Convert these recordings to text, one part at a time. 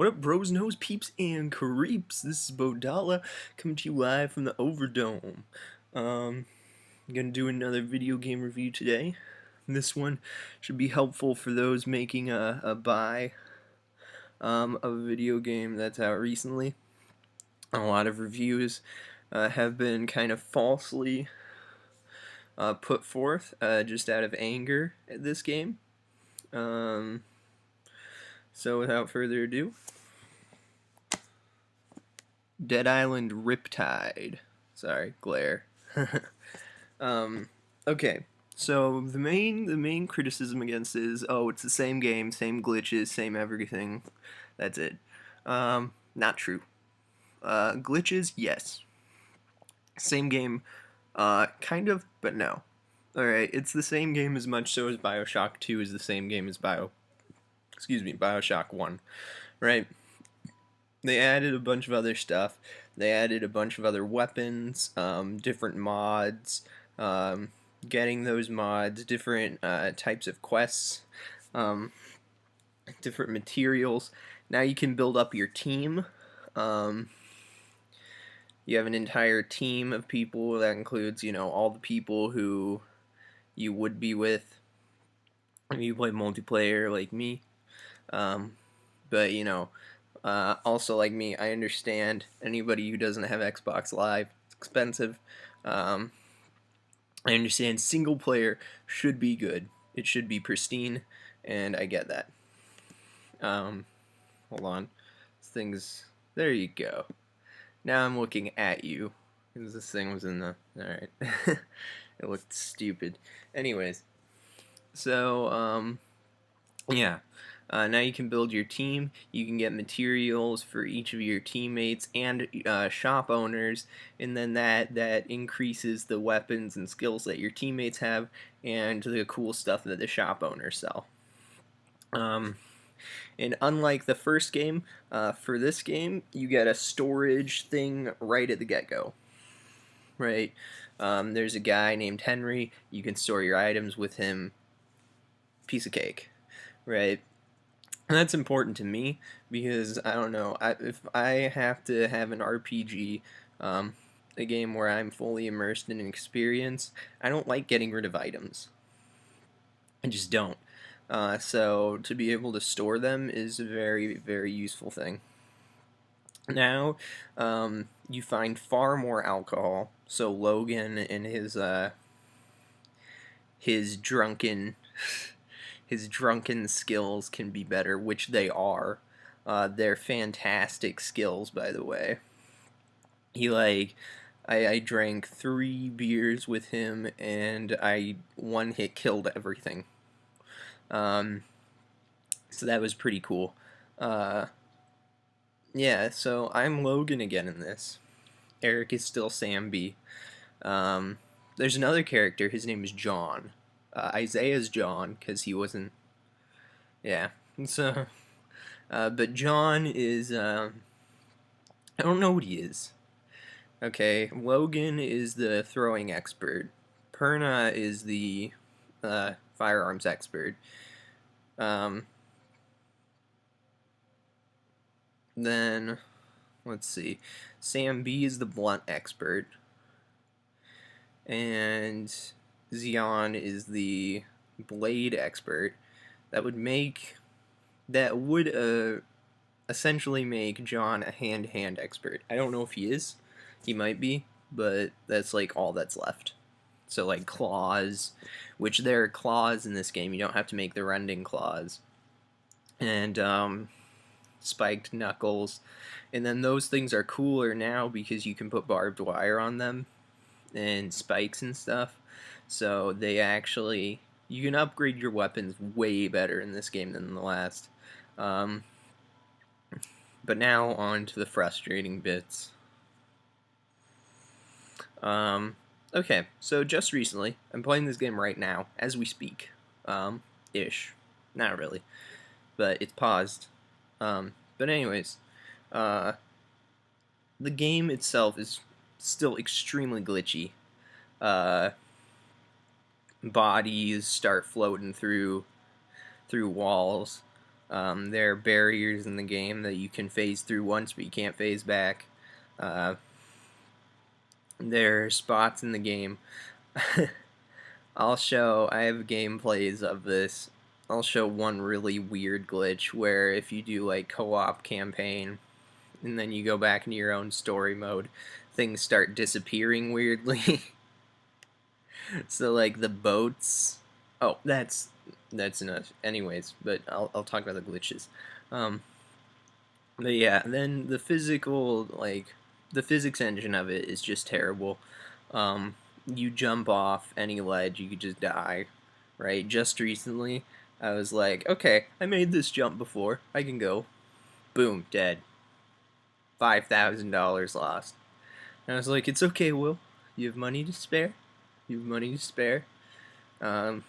What up, bros, nose, peeps, and creeps? This is Bodala coming to you live from the Overdome. I'm gonna do another video game review today. This one should be helpful for those making a buy of a video game that's out recently. A lot of reviews have been kind of falsely put forth just out of anger at this game. So without further ado, Dead Island Riptide. Sorry, glare. Okay, so the main criticism against it is, oh, it's the same game, same glitches, same everything. That's it. Not true. Glitches, yes. Same game, kind of, but no. Alright, it's the same game as much so as Bioshock 2 is the same game as Bioshock 1, right? They added a bunch of other stuff. They added a bunch of other weapons, different mods, getting those mods, different types of quests, different materials. Now you can build up your team. You have an entire team of people that includes, all the people who you would be with if you play multiplayer like me. But, also, like me, I understand anybody who doesn't have Xbox Live, it's expensive. I understand single player should be good. It should be pristine, and I get that. Hold on. There you go. Now I'm looking at you, because this thing was in the, alright. It looked stupid. Anyways, so, yeah. Now you can build your team, you can get materials for each of your teammates and shop owners, and then that increases the weapons and skills that your teammates have and the cool stuff that the shop owners sell. And unlike the first game, for this game, you get a storage thing right at the get-go. Right? There's a guy named Henry, you can store your items with him. Piece of cake. Right? And that's important to me because, I don't know, if I have to have an RPG, a game where I'm fully immersed in an experience, I don't like getting rid of items. I just don't. So to be able to store them is a very, very useful thing. Now, you find far more alcohol, so Logan and his drunken skills can be better, which they are. They're fantastic skills, by the way. I drank 3 beers with him, and I one-hit killed everything. So that was pretty cool. Yeah, so I'm Logan again in this. Eric is still Sam B. There's another character, his name is John. Isaiah's John, because he wasn't... Yeah, so... but John is, I don't know what he is. Okay, Logan is the throwing expert. Perna is the, firearms expert. Then, let's see. Sam B is the blunt expert. And Zion is the blade expert. That would essentially make John a hand-to-hand expert. I don't know if he is. He might be, but that's like all that's left. So like claws, which there are claws in this game. You don't have to make the rending claws. And spiked knuckles. And then those things are cooler now because you can put barbed wire on them and spikes and stuff. So they actually, you can upgrade your weapons way better in this game than in the last. But now on to the frustrating bits. Okay, so just recently, I'm playing this game right now, as we speak. Ish. Not really. But it's paused. But anyways, the game itself is still extremely glitchy. Bodies start floating through walls. There are barriers in the game that you can phase through once, but you can't phase back. Uh, there are spots in the game. I have gameplays of this. I'll show one really weird glitch where if you do like co-op campaign and then you go back into your own story mode, things start disappearing weirdly. So like the boats. Oh, that's enough. Anyways, but I'll talk about the glitches. Um, but yeah, then the physics engine of it is just terrible. You jump off any ledge, you could just die, right? Just recently, I was like, okay, I made this jump before, I can go. Boom, dead. $5,000 lost. And I was like, it's okay, Will. You have money to spare. You have money to spare. Um,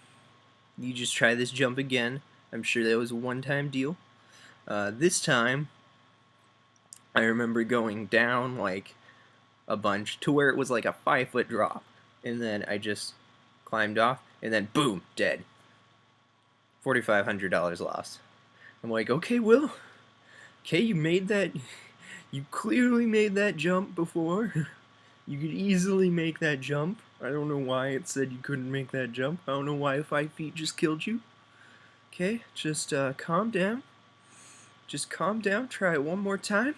you just try this jump again. I'm sure that was a one-time deal. This time, I remember going down like a bunch to where it was like a 5-foot drop, and then I just climbed off, and then boom, dead. $4,500 lost. I'm like, okay, Will. Okay, you made that. You clearly made that jump before. You could easily make that jump. I don't know why it said you couldn't make that jump. I don't know why 5 feet just killed you. Okay, just calm down. Just calm down. Try it one more time.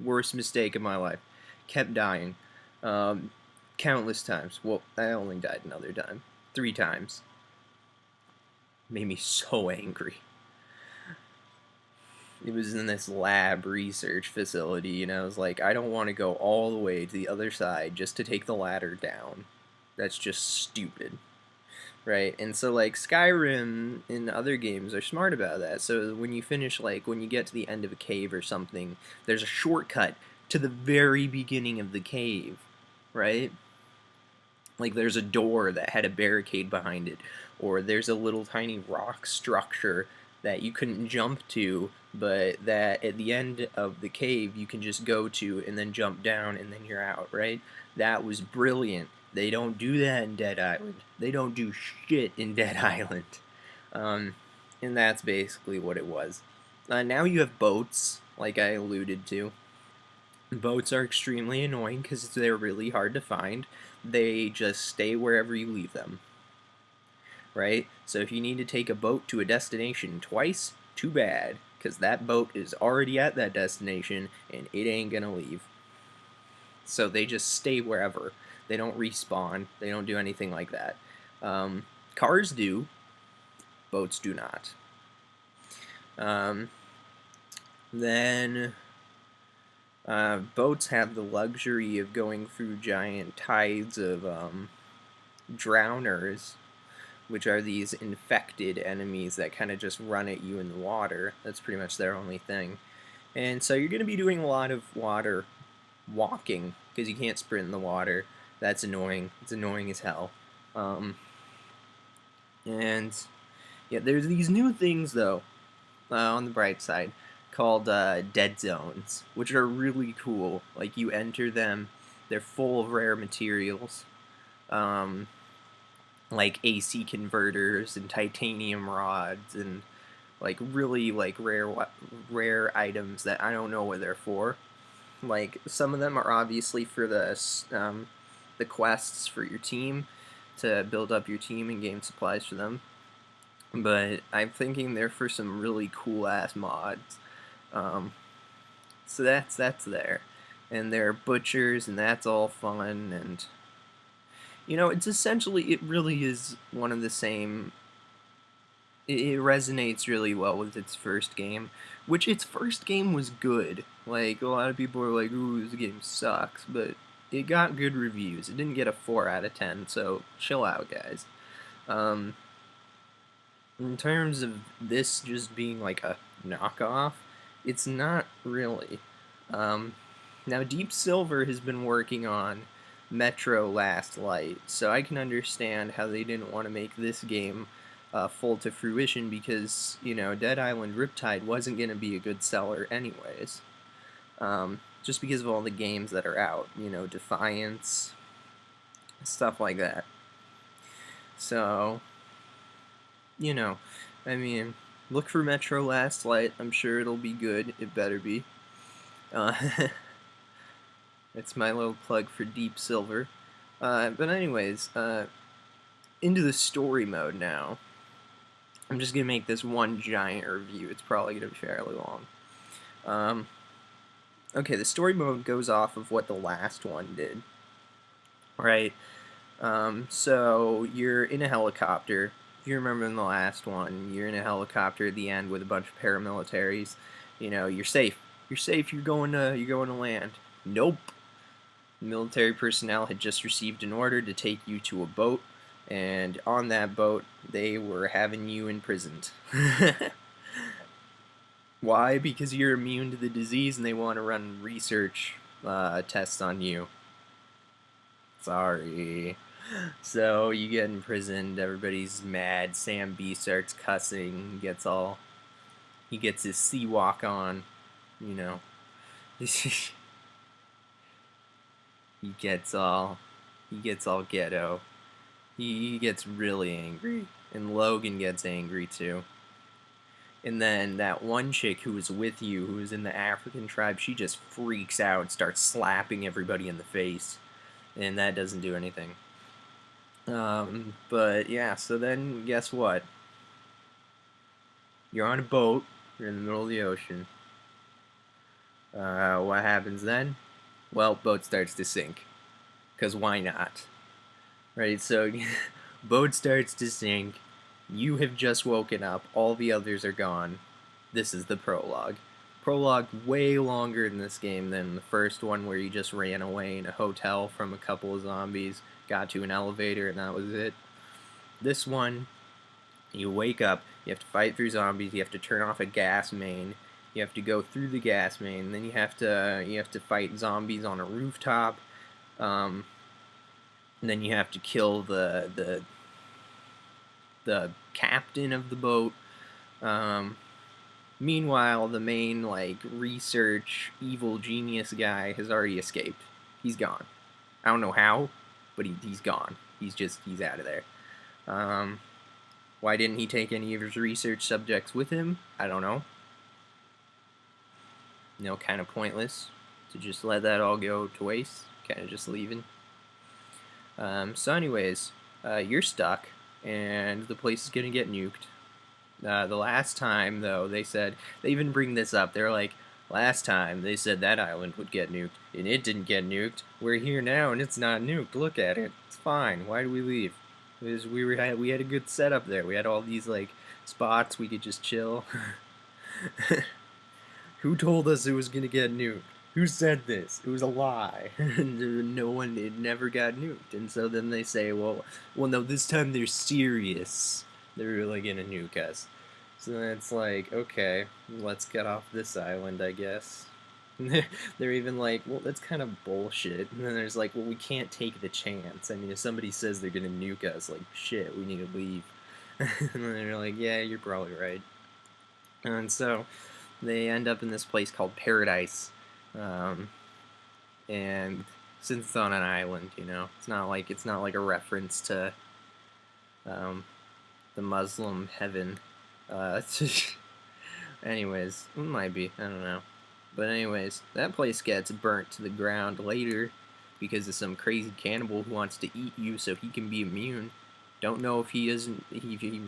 Worst mistake of my life. Kept dying. Countless times. Well, I only died another time. 3 times. Made me so angry. It was in this lab research facility, and I was like, I don't want to go all the way to the other side just to take the ladder down. That's just stupid. Right? And so, like, Skyrim and other games are smart about that. So when you finish, like, when you get to the end of a cave or something, there's a shortcut to the very beginning of the cave. Right? Like, there's a door that had a barricade behind it, or there's a little tiny rock structure that you couldn't jump to, but that at the end of the cave you can just go to and then jump down and then you're out, right? That was brilliant. They don't do that in Dead Island. They don't do shit in Dead Island. And that's basically what it was. Now you have boats, like I alluded to. Boats are extremely annoying because they're really hard to find. They just stay wherever you leave them. Right? So if you need to take a boat to a destination twice, too bad, because that boat is already at that destination and it ain't gonna leave. So they just stay wherever. They don't respawn. They don't do anything like that. Cars do. Boats do not. Then boats have the luxury of going through giant tides of drowners, which are these infected enemies that kind of just run at you in the water. That's pretty much their only thing. And so you're going to be doing a lot of water walking, because you can't sprint in the water. That's annoying. It's annoying as hell. And yeah, there's these new things, though, on the bright side, called dead zones, which are really cool. Like, you enter them, they're full of rare materials. Like AC converters and titanium rods and like really like rare items that I don't know what they're for. Like, some of them are obviously for the quests for your team, to build up your team and gain supplies for them. But I'm thinking they're for some really cool ass mods. So that's there. And there are butchers, and that's all fun, and you know, it's essentially, it really is one of the same. It resonates really well with its first game, which its first game was good. Like, a lot of people are like, ooh, this game sucks, but it got good reviews. It didn't get a 4 out of 10, so chill out, guys. In terms of this just being like a knockoff, it's not really. Now, Deep Silver has been working on Metro Last Light, so I can understand how they didn't want to make this game full to fruition, because, you know, Dead Island Riptide wasn't going to be a good seller anyways. Just because of all the games that are out, you know, Defiance, stuff like that. So, you know, I mean, Look for Metro Last Light. I'm sure it'll be good. It better be. Uh, it's my little plug for Deep Silver. But anyways, into the story mode now. I'm just gonna make this one giant review. It's probably gonna be fairly long. Okay, the story mode goes off of what the last one did, right? So you're in a helicopter. If you remember in the last one, you're in a helicopter at the end with a bunch of paramilitaries. You know, you're safe. You're safe. You're going to land. Nope. Military personnel had just received an order to take you to a boat, and on that boat, they were having you imprisoned. Why? Because you're immune to the disease and they want to run research tests on you. Sorry. So you get imprisoned, everybody's mad, Sam B starts cussing, he gets his sea walk on, you know. he gets all ghetto. He gets really angry, and Logan gets angry too. And then that one chick who was with you, who was in the African tribe, she just freaks out and starts slapping everybody in the face. And that doesn't do anything. But yeah, so then guess what? You're on a boat, you're in the middle of the ocean. What happens then? Well, boat starts to sink. Because why not? Right, so boat starts to sink. You have just woken up. All the others are gone. This is the prologue. Prologue way longer in this game than the first one where you just ran away in a hotel from a couple of zombies, got to an elevator, and that was it. This one, you wake up, you have to fight through zombies, you have to turn off a gas main, you have to go through the gas main, then you have to fight zombies on a rooftop, and then you have to kill the captain of the boat. Meanwhile, the main research evil genius guy has already escaped. He's gone. I don't know how, but he's gone. He's out of there. Why didn't he take any of his research subjects with him? I don't know. You know, kind of pointless to just let that all go to waste. Kind of just leaving. So anyways, you're stuck, and the place is gonna get nuked. The last time, though, they even bring this up. They're like, last time they said that island would get nuked, and it didn't get nuked. We're here now, and it's not nuked. Look at it. It's fine. Why do we leave? Because we had a good setup there. We had all these spots we could just chill. Who told us it was gonna get nuked? Who said this? It was a lie. It never got nuked. And so then they say, well, no, this time they're serious. They're really gonna nuke us. So then it's like, okay, let's get off this island, I guess. They're even like, well, that's kind of bullshit. And then there's like, well, we can't take the chance. I mean, if somebody says they're gonna nuke us, like, shit, we need to leave. And then they're like, yeah, you're probably right. And so they end up in this place called Paradise. And since it's on an island, you know, it's not like a reference to the Muslim heaven. Anyways, it might be, I don't know. But anyways, that place gets burnt to the ground later because of some crazy cannibal who wants to eat you so he can be immune. Don't know if he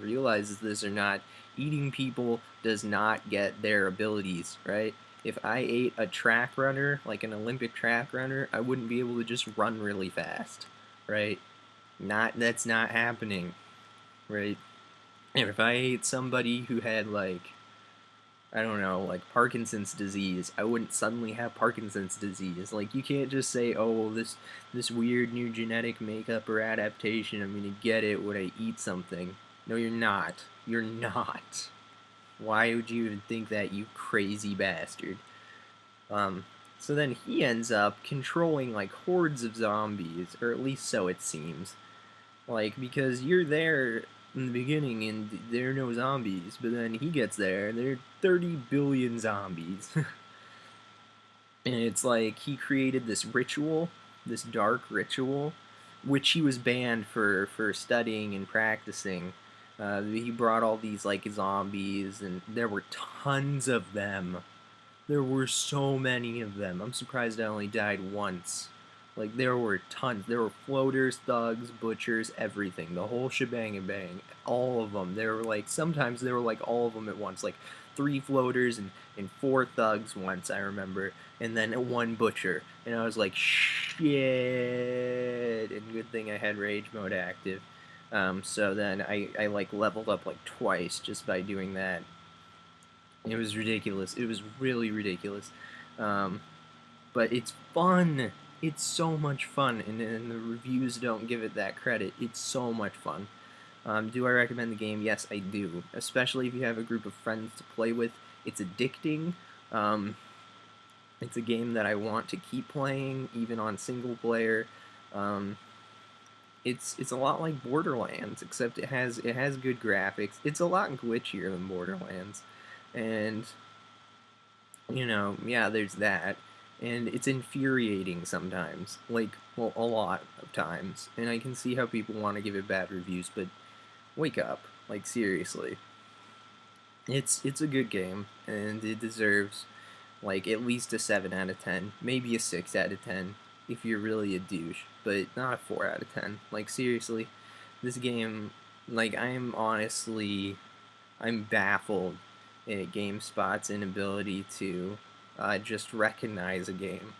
realizes this or not. Eating people does not get their abilities, right? If I ate a track runner, like an Olympic track runner, I wouldn't be able to just run really fast, right? That's not happening, right? And if I ate somebody who had I don't know, Parkinson's disease, I wouldn't suddenly have Parkinson's disease. Like, you can't just say, oh, well, this weird new genetic makeup or adaptation, I'm gonna get it when I eat something. No, you're not. You're not. Why would you even think that, you crazy bastard? So then he ends up controlling, hordes of zombies, or at least so it seems. Because you're there in the beginning and there are no zombies, but then he gets there and there are 30 billion zombies. And it's like he created this ritual, this dark ritual, which he was banned for studying and practicing He brought all these like zombies, and there were tons of them. There were so many of them. I'm surprised I only died once. Like, there were tons. There were floaters, thugs, butchers, everything. The whole shebang and bang. All of them. There were like, sometimes there were like all of them at once. Like 3 floaters and 4 thugs once, I remember. And then 1 butcher. And I was like, shit. And good thing I had rage mode active. So then I like leveled up like twice just by doing that. It was ridiculous. It was really ridiculous. But it's fun. It's so much fun, and the reviews don't give it that credit. It's so much fun. Do I recommend the game? Yes, I do. Especially if you have a group of friends to play with. It's addicting. It's a game that I want to keep playing, even on single player. It's a lot like Borderlands, except it has good graphics. It's a lot glitchier than Borderlands, and you know, yeah, there's that. And it's infuriating sometimes, like, well, a lot of times. And I can see how people want to give it bad reviews, but wake up, like, seriously. It's a good game, and it deserves like at least a 7 out of 10, maybe a 6 out of 10 if you're really a douche, but not a 4 out of 10. Like, seriously, this game, like, I'm baffled at GameSpot's inability to just recognize a game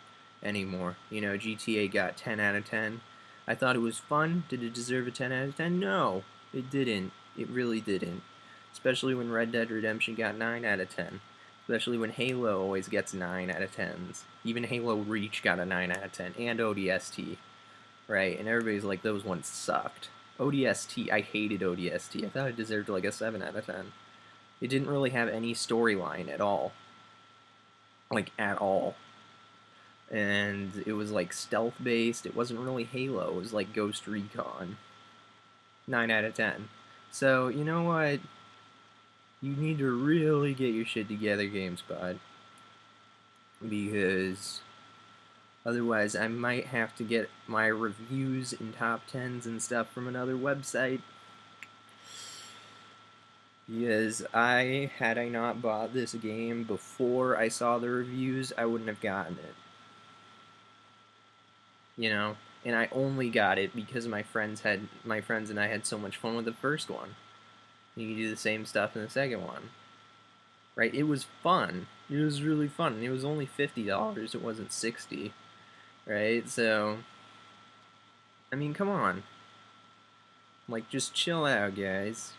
anymore. You know, GTA got 10 out of 10. I thought it was fun. Did it deserve a 10 out of 10? No, it didn't. It really didn't. Especially when Red Dead Redemption got 9 out of 10. Especially when Halo always gets 9 out of 10s. Even Halo Reach got a 9 out of 10. And ODST. Right? And everybody's like, those ones sucked. ODST, I hated ODST. I thought it deserved like a 7 out of 10. It didn't really have any storyline at all. Like, at all. And it was like stealth based. It wasn't really Halo. It was like Ghost Recon. 9 out of 10. So, you know what? You need to really get your shit together, GameSpot. Because otherwise I might have to get my reviews and top 10s and stuff from another website. Because had I not bought this game before I saw the reviews, I wouldn't have gotten it. You know? And I only got it because my friends and I had so much fun with the first one. You can do the same stuff in the second one. Right? It was fun. It was really fun. And it was only $50. It wasn't $60. Right? So, I mean, come on. Like, just chill out, guys.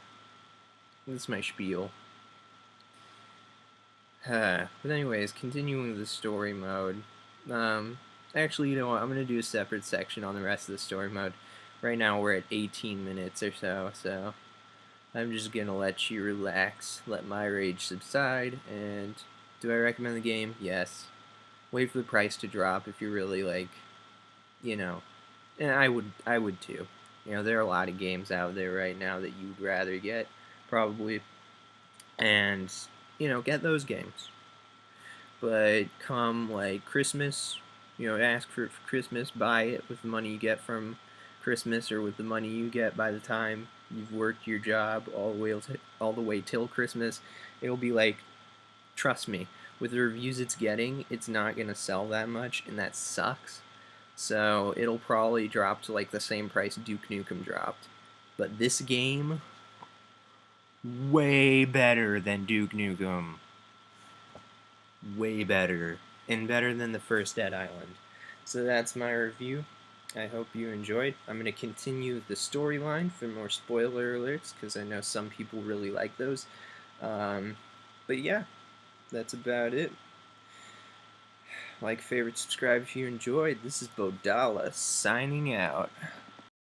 This is my spiel. But anyways, continuing with the story mode. Actually, you know what? I'm going to do a separate section on the rest of the story mode. Right now we're at 18 minutes or so I'm just going to let you relax, let my rage subside, and do I recommend the game? Yes. Wait for the price to drop if you're really, like, you know, and I would too. You know, there are a lot of games out there right now that you'd rather get, probably, and, you know, get those games. But come, like, Christmas, you know, ask for it for Christmas, buy it with the money you get from Christmas, or with the money you get by the time you've worked your job all the way till Christmas. It'll be like, trust me, with the reviews it's getting, it's not gonna sell that much, and that sucks. So it'll probably drop to like the same price Duke Nukem dropped. But this game, way better than Duke Nukem. Way better. And better than the first Dead Island. So that's my review. I hope you enjoyed. I'm going to continue the storyline for more spoiler alerts, because I know some people really like those. But yeah, that's about it. Like, favorite, subscribe if you enjoyed. This is Bodala signing out.